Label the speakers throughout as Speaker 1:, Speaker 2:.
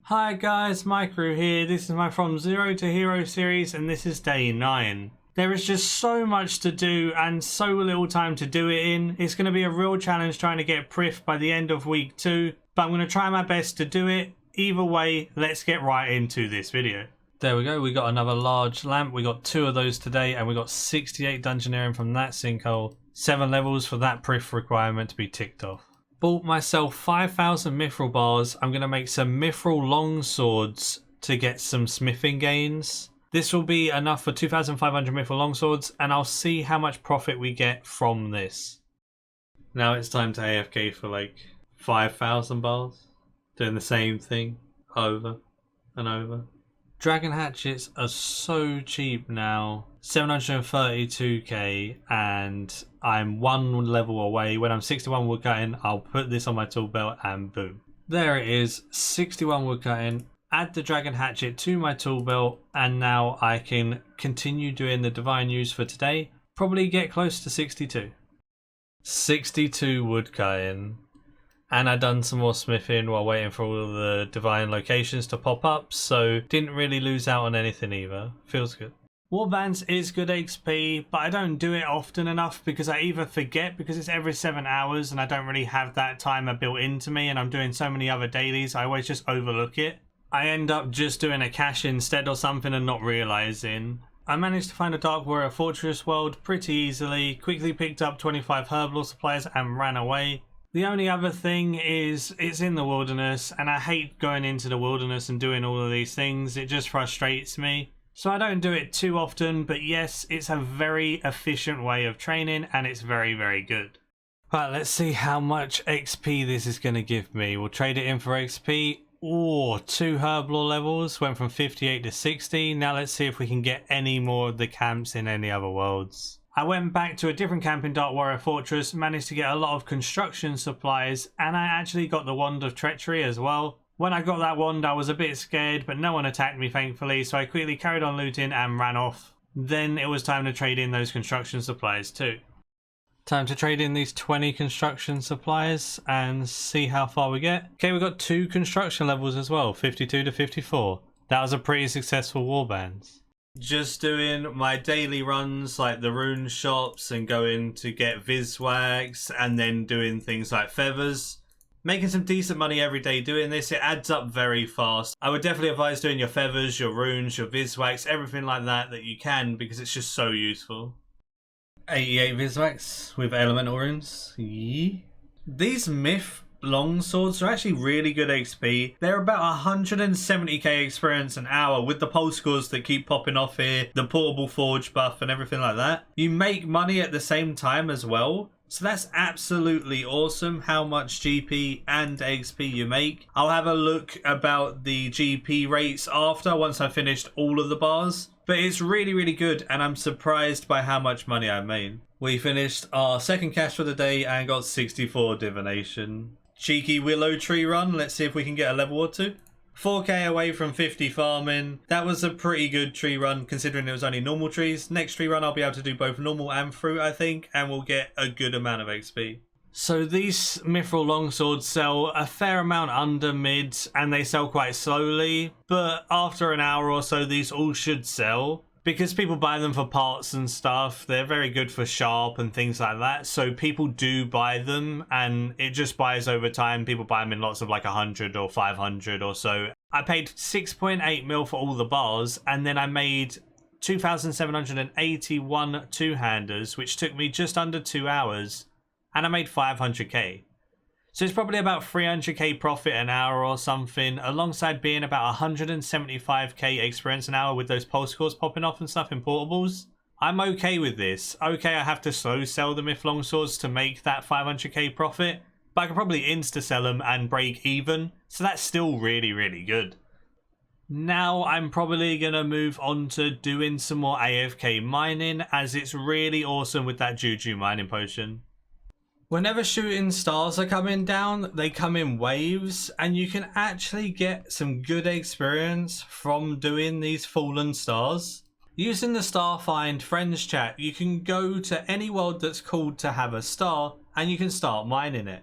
Speaker 1: Hi guys, Maikeru here. This is my From Zero to Hero series and this is day 9. There is just so much to do and so little time to do it in. It's going to be a real challenge trying to get prif by the end of week 2, but I'm going to try my best to do it. Either way, let's get right into this video. There we go, we got another large lamp. We got 2 of those today and we got 68 dungeoneering from that sinkhole. 7 levels for that prif requirement to be ticked off. Bought myself 5,000 mithril bars. I'm going to make some mithril long swords to get some smithing gains. This will be enough for 2,500 mithril long swords and I'll see how much profit we get from this. Now it's time to AFK for like 5,000 bars. Doing the same thing over and over. Dragon hatchets are so cheap now. 732k and I'm 1 level away. When I'm 61 woodcutting, I'll put this on my tool belt and boom. There it is, 61 woodcutting. Add the dragon hatchet to my tool belt and now I can continue doing the divine use for today. Probably get close to 62. 62 woodcutting. And I done some more smithing while waiting for all the divine locations to pop up, so didn't really lose out on anything either. Feels good. Warbands is good XP, but I don't do it often enough because I either forget because it's every 7 hours and I don't really have that timer built into me and I'm doing so many other dailies, I always just overlook it. I end up just doing a cache instead or something and not realising. I managed to find a Dark Warrior Fortress world pretty easily, quickly picked up 25 herblore supplies and ran away. The only other thing is it's in the wilderness and I hate going into the wilderness and doing all of these things. It just frustrates me. So I don't do it too often, but yes, it's a very efficient way of training and it's very, very good. Right, let's see how much XP this is going to give me. We'll trade it in for XP. Oh, 2 herblore levels, went from 58 to 60. Now let's see if we can get any more of the camps in any other worlds. I went back to a different camp in Dark Warrior Fortress, managed to get a lot of construction supplies, and I actually got the Wand of Treachery as well. When I got that wand, I was a bit scared, but no one attacked me thankfully, so I quickly carried on looting and ran off. Then it was time to trade in those construction supplies too. Time to trade in these 20 construction supplies and see how far we get. Okay, we got 2 construction levels as well, 52 to 54. That was a pretty successful warband. Just doing my daily runs like the rune shops and going to get viswags and then doing things like feathers. Making some decent money every day doing this. It adds up very fast. I would definitely advise doing your feathers, your runes, your viswags, everything like that you can because it's just so useful. 88 viswags with elemental runes. Yeah. These myth long swords are actually really good XP. They're about 170k experience an hour with the pulse scores that keep popping off here, the portable forge buff and everything like that. You make money at the same time as well. So that's absolutely awesome how much GP and XP you make. I'll have a look about the GP rates after once I've finished all of the bars. But it's really, really good and I'm surprised by how much money I made. We finished our second cache for the day and got 64 divination. Cheeky willow tree run. Let's see if we can get a level or 2. 4k away from 50 farming. That was a pretty good tree run considering it was only normal trees. Next tree run I'll be able to do both normal and fruit I think and we'll get a good amount of XP. So these mithril longswords sell a fair amount under mid and they sell quite slowly, but after an hour or so these all should sell. Because people buy them for parts and stuff, they're very good for sharp and things like that. So people do buy them and it just buys over time. People buy them in lots of like 100 or 500 or so. I paid 6.8 mil for all the bars and then I made 2,781 two-handers, which took me just under 2 hours and I made 500k. So it's probably about 300k profit an hour or something, alongside being about 175k experience an hour with those pulse scores popping off and stuff in portables. I'm okay with this. Okay, I have to slow sell the myth longswords to make that 500k profit, but I can probably insta sell them and break even, so that's still really, really good. Now I'm probably going to move on to doing some more AFK mining, as it's really awesome with that Juju mining potion. Whenever shooting stars are coming down, they come in waves and you can actually get some good experience from doing these fallen stars. Using the star find friends chat, you can go to any world that's called to have a star and you can start mining it.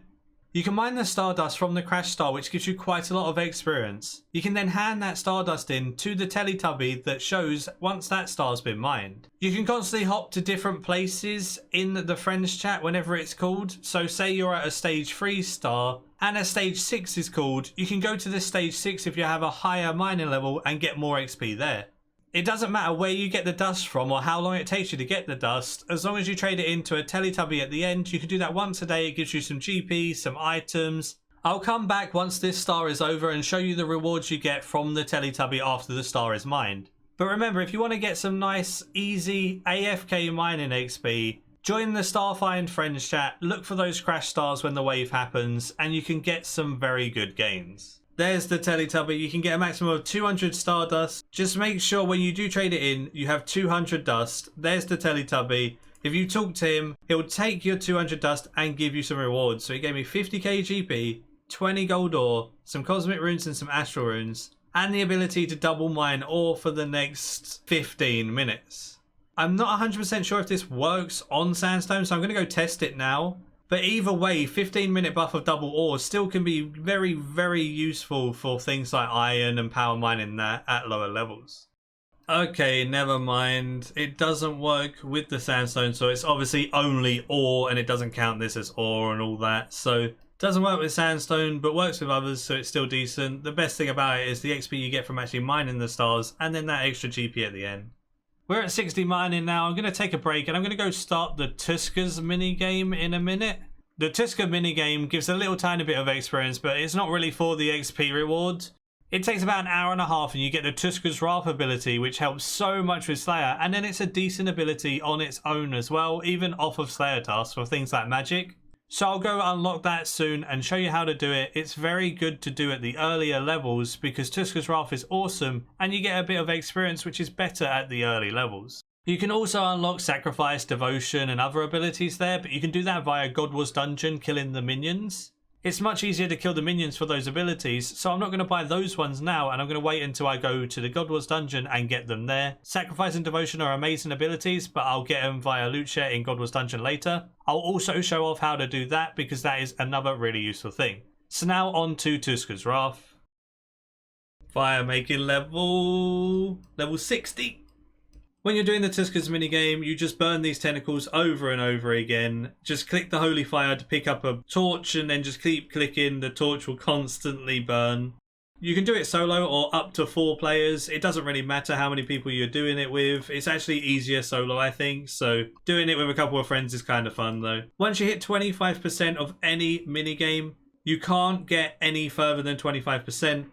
Speaker 1: You can mine the Stardust from the Crash Star, which gives you quite a lot of experience. You can then hand that Stardust in to the Teletubby that shows once that star's been mined. You can constantly hop to different places in the friends chat whenever it's called. So say you're at a stage 3 star and a stage 6 is called, you can go to the stage 6 if you have a higher mining level and get more XP there. It doesn't matter where you get the dust from or how long it takes you to get the dust. As long as you trade it into a Teletubby at the end, you can do that once a day. It gives you some GP, some items. I'll come back once this star is over and show you the rewards you get from the Teletubby after the star is mined. But remember, if you want to get some nice, easy AFK mining XP, join the Starfind Friends chat, look for those crash stars when the wave happens, and you can get some very good gains. There's the Teletubby. You can get a maximum of 200 Stardust. Just make sure when you do trade it in, you have 200 dust. There's the Teletubby. If you talk to him, he'll take your 200 dust and give you some rewards. So he gave me 50k GP, 20 gold ore, some cosmic runes and some astral runes, and the ability to double mine ore for the next 15 minutes. I'm not 100% sure if this works on sandstone, so I'm going to go test it now. But either way, 15-minute buff of double ore still can be very, very useful for things like iron and power mining that at lower levels. Okay, never mind. It doesn't work with the sandstone, so it's obviously only ore and it doesn't count this as ore and all that. So it doesn't work with sandstone, but works with others, so it's still decent. The best thing about it is the XP you get from actually mining the stars and then that extra GP at the end. We're at 60 mining now. I'm going to take a break and I'm going to go start the Tuskers minigame in a minute. The Tusker minigame gives a little tiny bit of experience, but it's not really for the XP reward. It takes about an hour and a half and you get the Tuskers Wrath ability, which helps so much with Slayer. And then it's a decent ability on its own as well, even off of Slayer tasks for things like magic. So I'll go unlock that soon and show you how to do it. It's very good to do at the earlier levels because Tuskers Wrath is awesome and you get a bit of experience which is better at the early levels. You can also unlock Sacrifice, Devotion and other abilities there, but you can do that via God Wars Dungeon, killing the minions. It's much easier to kill the minions for those abilities, so I'm not going to buy those ones now and I'm going to wait until I go to the God Wars Dungeon and get them there. Sacrifice and Devotion are amazing abilities, but I'll get them via loot share in God Wars Dungeon later. I'll also show off how to do that because that is another really useful thing. So now on to Tuskers Wrath. Fire making level 60. When you're doing the Tuskers minigame, you just burn these tentacles over and over again. Just click the holy fire to pick up a torch and then just keep clicking. The torch will constantly burn. You can do it solo or up to 4 players. It doesn't really matter how many people you're doing it with. It's actually easier solo, I think. So doing it with a couple of friends is kind of fun though. Once you hit 25% of any minigame, you can't get any further than 25%.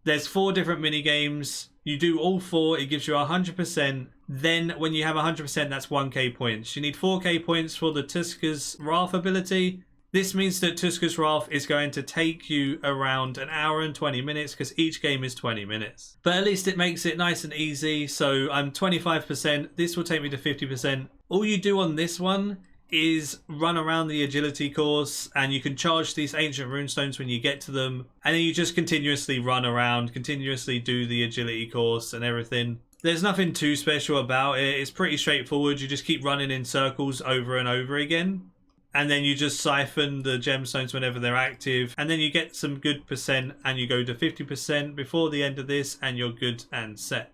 Speaker 1: There's 4 different minigames. You do all 4, it gives you 100%. Then when you have 100%, that's 1k points. You need 4k points for the Tuskers Wrath ability. This means that Tuskers Wrath is going to take you around an hour and 20 minutes because each game is 20 minutes. But at least it makes it nice and easy. So I'm 25%. This will take me to 50%. All you do on this one is run around the agility course and you can charge these ancient runestones when you get to them. And then you just continuously run around, continuously do the agility course and everything. There's nothing too special about it. It's pretty straightforward. You just keep running in circles over and over again. And then you just siphon the gemstones whenever they're active. And then you get some good percent and you go to 50% before the end of this and you're good and set.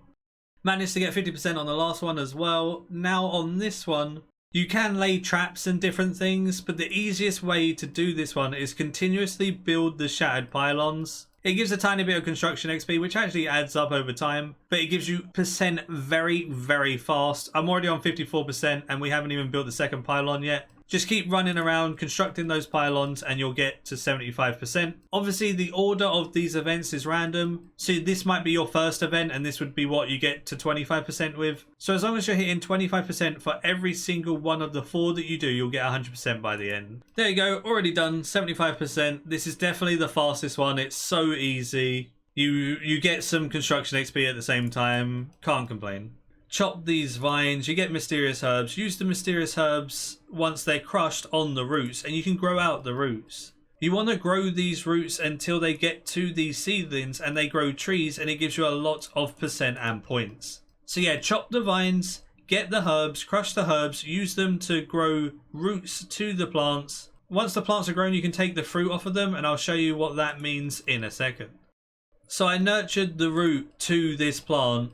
Speaker 1: Managed to get 50% on the last one as well. Now on this one, you can lay traps and different things, but the easiest way to do this one is continuously build the shattered pylons. It gives a tiny bit of construction XP, which actually adds up over time, but it gives you percent very, very fast. I'm already on 54% and we haven't even built the second pylon yet. Just keep running around constructing those pylons and you'll get to 75%. Obviously the order of these events is random. So this might be your first event and this would be what you get to 25% with. So as long as you're hitting 25% for every single one of the 4 that you do, you'll get 100% by the end. There you go, already done, 75%. This is definitely the fastest one. It's so easy. You get some construction XP at the same time. Can't complain. Chop these vines, you get mysterious herbs. Use the mysterious herbs once they're crushed on the roots and you can grow out the roots. You want to grow these roots until they get to these seedlings and they grow trees and it gives you a lot of percent and points. So yeah, chop the vines, get the herbs, crush the herbs, use them to grow roots to the plants Once the plants are grown, you can take the fruit off of them, and I'll show you what that means in a second. So I nurtured the root to this plant.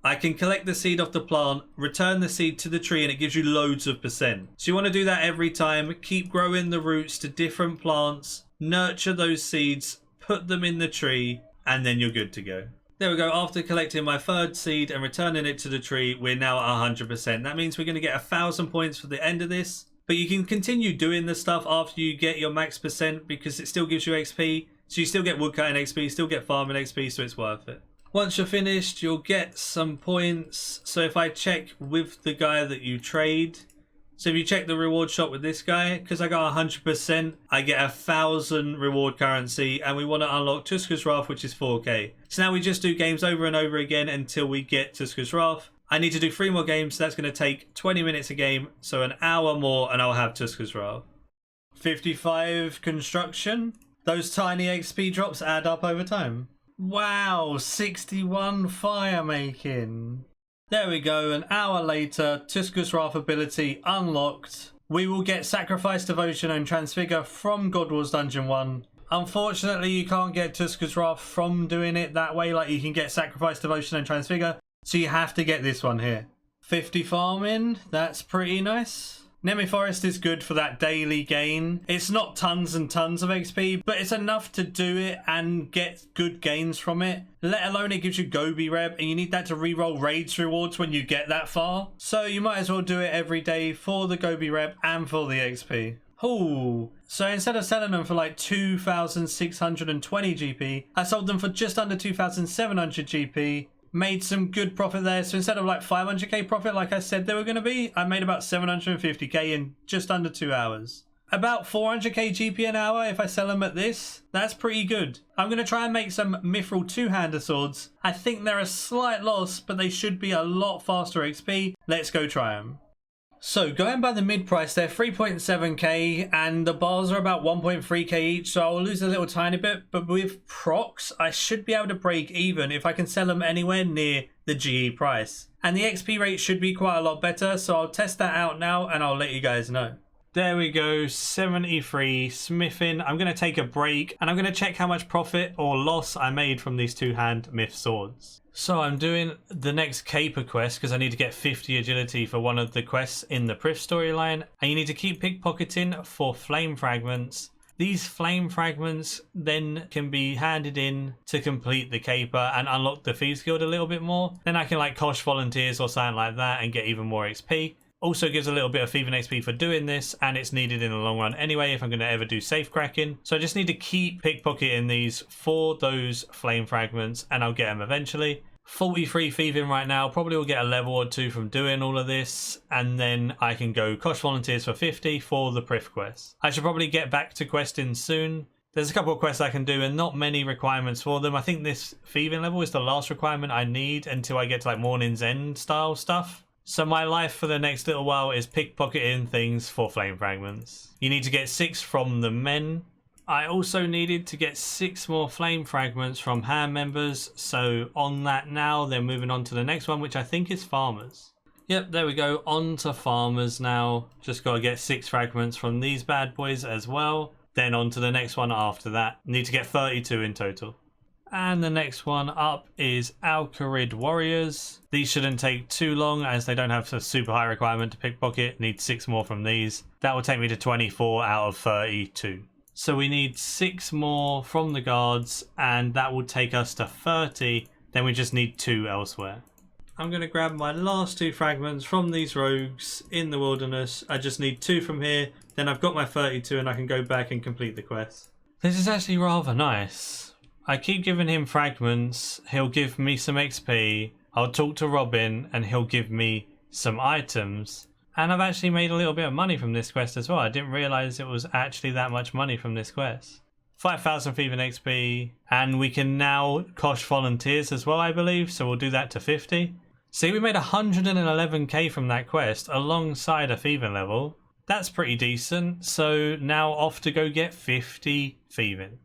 Speaker 1: I can collect the seed off the plant, return the seed to the tree, and it gives you loads of percent. So you want to do that every time. Keep growing the roots to different plants, nurture those seeds, put them in the tree, and then you're good to go. There we go. After collecting my third seed and returning it to the tree, we're now at 100%. That means we're going to get 1,000 points for the end of this. But you can continue doing the stuff after you get your max percent because it still gives you XP. So you still get woodcutting XP, still get farming XP, so it's worth it. Once you're finished, you'll get some points. So if I check with the guy that you trade, so if you check the reward shop with this guy, because I got 100%, I get 1,000 reward currency, and we want to unlock Tuskers Wrath, which is 4k. So now we just do games over and over again until we get Tuskers Wrath. I need to do 3 more games, so that's going to take 20 minutes a game, so an hour more, and I'll have Tuskers Wrath. 55 construction. Those tiny XP drops add up over time. Wow, 61 fire making. There we go, an hour later, Tuskers Wrath ability unlocked. We will get Sacrifice, Devotion and Transfigure from God Wars Dungeon 1. Unfortunately, you can't get Tuskers Wrath from doing it that way, like you can get Sacrifice, Devotion and Transfigure, so you have to get this one here. 50 farming, that's pretty nice. Nemi Forest is good for that daily gain. It's not tons and tons of XP, but it's enough to do it and get good gains from it. Let alone it gives you Gobi Rep, and you need that to reroll raids rewards when you get that far. So you might as well do it every day for the Gobi Rep and for the XP. Ooh. So instead of selling them for like 2,620 GP, I sold them for just under 2,700 GP. Made some good profit there. So instead of like 500k profit like I said they were going to be, I made about 750k in just under 2 hours. About 400k GP an hour if I sell them at this. That's pretty good. I'm going to try and make some Mithril two-hander swords. I think they're a slight loss, but they should be a lot faster XP. Let's go try them. So going by the mid price, they're 3.7k and the bars are about 1.3k each, so I'll lose a little tiny bit, but with procs I should be able to break even if I can sell them anywhere near the GE price. And the XP rate should be quite a lot better, so I'll test that out now and I'll let you guys know. There we go, 73 smithing. I'm going to take a break and I'm going to check how much profit or loss I made from these two-hand myth swords. So I'm doing the next caper quest because I need to get 50 agility for one of the quests in the prif storyline, and you need to keep pickpocketing for flame fragments. These flame fragments then can be handed in to complete the caper and unlock the Thieves Guild a little bit more. Then I can like cosh volunteers or something like that and get even more XP. Also gives a little bit of thieving XP for doing this, and it's needed in the long run anyway if I'm going to ever do safe cracking. So I just need to keep pickpocketing these for those flame fragments and I'll get them eventually. 43 thieving right now, probably will get a level or 2 from doing all of this, and then I can go cosh volunteers for 50 for the prif quest. I should probably get back to questing soon. There's a couple of quests I can do and not many requirements for them. I think this thieving level is the last requirement I need until I get to like Morning's End style stuff. So my life for the next little while is pickpocketing things for flame fragments. You need to get 6 from the men. I also needed to get 6 more flame fragments from hand members. So on that now, then moving on to the next one, which I think is farmers. Yep, there we go. On to farmers now. Just got to get 6 fragments from these bad boys as well. Then on to the next one after that. Need to get 32 in total. And the next one up is Alkyd Warriors. These shouldn't take too long as they don't have a super high requirement to pickpocket. Need 6 more from these. That will take me to 24 out of 32. So we need 6 more from the guards and that will take us to 30. Then we just need 2 elsewhere. I'm going to grab my last 2 fragments from these rogues in the wilderness. I just need 2 from here. Then I've got my 32 and I can go back and complete the quest. This is actually rather nice. I keep giving him fragments, he'll give me some XP, I'll talk to Robin and he'll give me some items. And I've actually made a little bit of money from this quest as well. I didn't realise it was actually that much money from this quest. 5,000 thieving XP, and we can now cosh volunteers as well I believe, so we'll do that to 50. See, we made 111k from that quest alongside a thieving level. That's pretty decent, so now off to go get 50 thieving.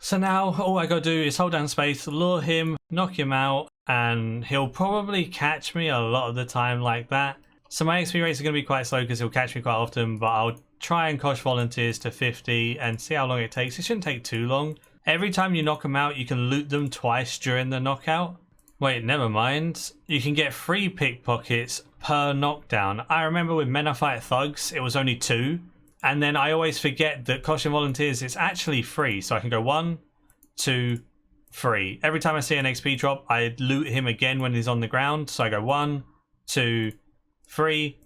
Speaker 1: So now all I gotta do is hold down space, lure him, knock him out, and he'll probably catch me a lot of the time like that. So my XP rates are going to be quite slow because he'll catch me quite often, but I'll try and cosh volunteers to 50 and see how long it takes. It shouldn't take too long. Every time you knock them out, you can loot them twice during the knockout. Wait, never mind. You can get 3 pickpockets per knockdown. I remember with Men I Fight Thugs, it was only 2. And then I always forget that coshing volunteers is actually 3. So I can go 1, 2, 3. Every time I see an XP drop, I loot him again when he's on the ground. So I go 1, 2, 3.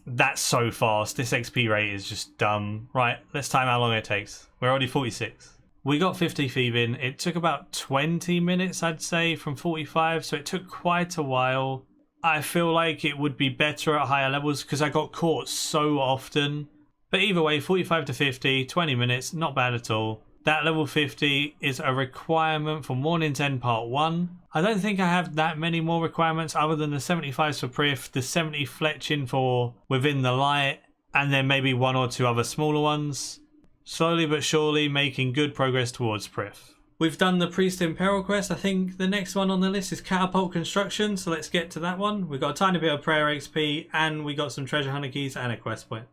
Speaker 1: That's so fast. This XP rate is just dumb. Right, let's time how long it takes. We're already 46. We got 50 thieving. It took about 20 minutes, I'd say, from 45. So it took quite a while. I feel like it would be better at higher levels because I got caught so often. But either way, 45 to 50, 20 minutes, not bad at all. That level 50 is a requirement for Morning 10 Part 1. I don't think I have that many more requirements other than the 75s for prif, the 70 fletching for Within the Light, and then maybe 1 or 2 other smaller ones. Slowly but surely making good progress towards prif. We've done the Priest in Peril quest. I think the next one on the list is Catapult Construction, so let's get to that one. We've got a tiny bit of prayer XP and we got some treasure hunter keys and a quest point.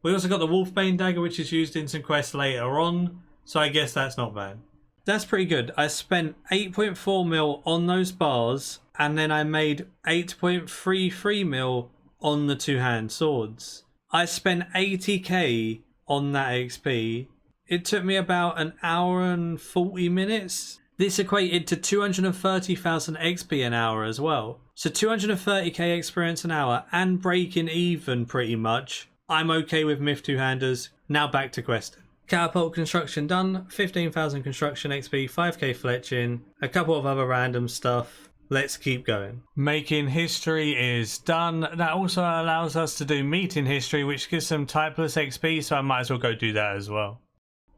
Speaker 1: We also got the Wolfbane dagger, which is used in some quests later on. So I guess that's not bad. That's pretty good. I spent 8.4 mil on those bars and then I made 8.33 mil on the 2-hand swords. I spent 80k on that XP. It took me about an hour and 40 minutes. This equated to 230,000 XP an hour as well. So 230k experience an hour and breaking even pretty much. I'm okay with Myth 2-handers. Now back to questing. Catapult construction done, 15,000 construction XP, 5k fletching, a couple of other random stuff. Let's keep going. Making history is done. That also allows us to do meeting history, which gives some typeless XP, so I might as well go do that as well.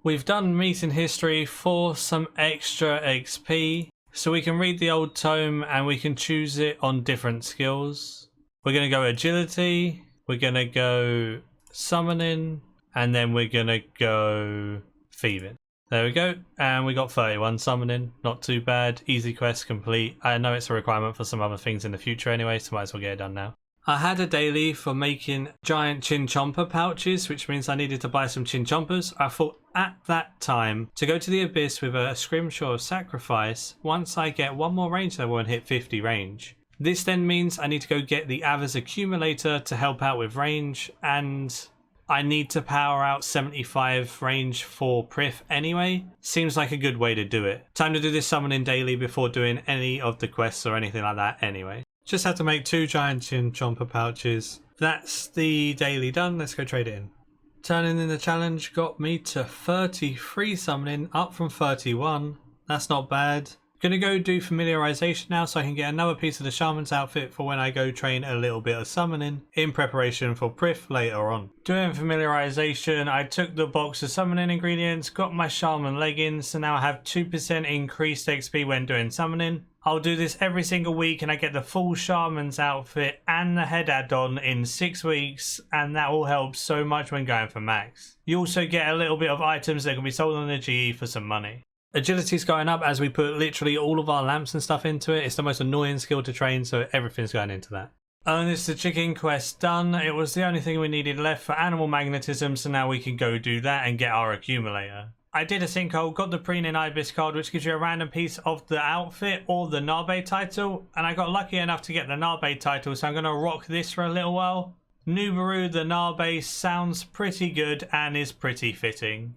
Speaker 1: We've done meeting history for some extra XP, so we can read the old tome and we can choose it on different skills. We're going to go agility, we're going to go summoning, and then we're going to go thieving. There we go. And we got 31 summoning. Not too bad. Easy quest complete. I know it's a requirement for some other things in the future anyway, so might as well get it done now. I had a daily for making giant chinchomper pouches, which means I needed to buy some chinchompers. I thought at that time to go to the abyss with a scrimshaw of sacrifice once I get 1 more range level and hit 50 range. This then means I need to go get the Ava's accumulator to help out with range, and I need to power out 75 range for prif anyway. Seems like a good way to do it. Time to do this summoning daily before doing any of the quests or anything like that anyway. Just have to make 2 giant chinchomper pouches. That's the daily done. Let's go trade it in. Turning in the challenge got me to 33 summoning, up from 31. That's not bad. Gonna go do familiarization now so I can get another piece of the shaman's outfit for when I go train a little bit of summoning in preparation for prif later on. Doing familiarization, I took the box of summoning ingredients, got my shaman leggings, so now I have 2% increased XP when doing summoning. I'll do this every single week and I get the full shaman's outfit and the head add-on in 6 weeks, and that will help so much when going for max. You also get a little bit of items that can be sold on the GE for some money. Agility's going up as we put literally all of our lamps and stuff into it. It's the most annoying skill to train, so everything's going into that. And this is the chicken quest done. It was the only thing we needed left for animal magnetism, so now we can go do that and get our accumulator. I did a sinkhole, got the preening ibis card, which gives you a random piece of the outfit or the Nabe title, and I got lucky enough to get the Nabe title, so I'm going to rock this for a little while. Nubaru the Nabe sounds pretty good and is pretty fitting.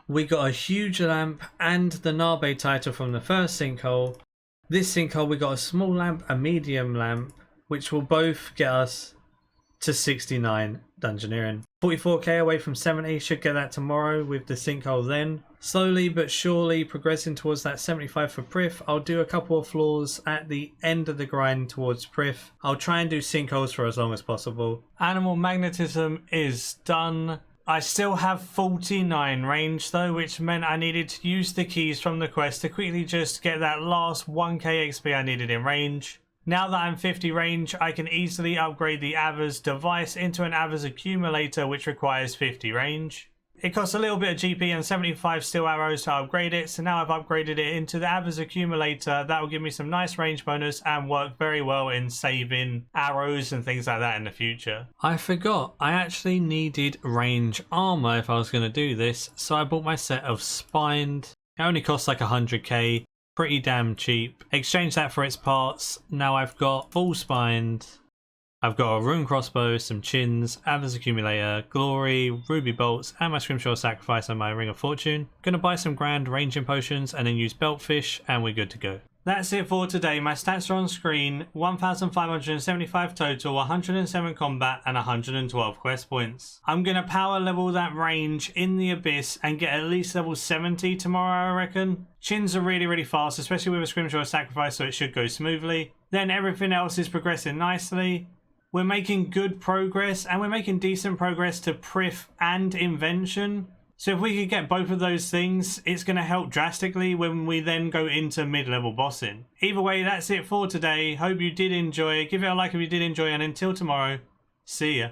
Speaker 1: We got a huge lamp and the Nabe title from the first sinkhole. This sinkhole we got a small lamp, a medium lamp, which will both get us to 69 dungeoneering. 44k away from 70, should get that tomorrow with the sinkhole then. Slowly but surely progressing towards that 75 for prif. I'll do a couple of floors at the end of the grind towards prif. I'll try and do sinkholes for as long as possible. Animal magnetism is done. I still have 49 range though, which meant I needed to use the keys from the quest to quickly just get that last 1k XP I needed in range. Now that I'm 50 range, I can easily upgrade the Ava's device into an Ava's accumulator, which requires 50 range. It costs a little bit of GP and 75 steel arrows to upgrade it, so now I've upgraded it into the Aver's accumulator. That will give me some nice range bonus and work very well in saving arrows and things like that in the future. I forgot, I actually needed range armor if I was going to do this, so I bought my set of spined. It only costs like 100k, pretty damn cheap. Exchange that for its parts. Now I've got full spined. I've got a rune crossbow, some chins, Aver's accumulator, glory, ruby bolts, and my scrimshaw sacrifice and my ring of fortune. Gonna buy some grand ranging potions and then use beltfish, and we're good to go. That's it for today. My stats are on screen: 1,575 total, 107 combat, and 112 quest points. I'm gonna power level that range in the abyss and get at least level 70 tomorrow, I reckon. Chins are really fast, especially with a scrimshaw sacrifice, so it should go smoothly. Then everything else is progressing nicely. We're making good progress, and we're making decent progress to prif and invention. So if we could get both of those things, it's going to help drastically when we then go into mid-level bossing. Either way, that's it for today. Hope you did enjoy. Give it a like if you did enjoy, and until tomorrow, see ya.